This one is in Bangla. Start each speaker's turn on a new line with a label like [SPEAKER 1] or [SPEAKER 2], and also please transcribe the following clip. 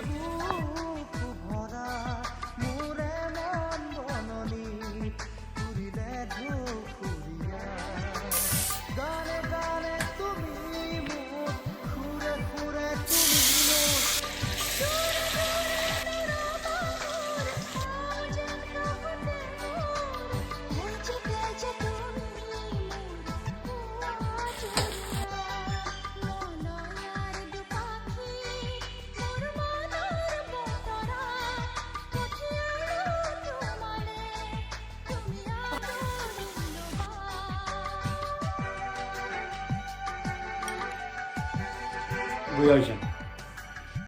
[SPEAKER 1] বুক ভরা মোরে মন বননি পুরিলে ঢুকুরিয়া গানে গানে তুমি মোর সুরে সুরে তুমি মোর
[SPEAKER 2] বুঝা হয়েছে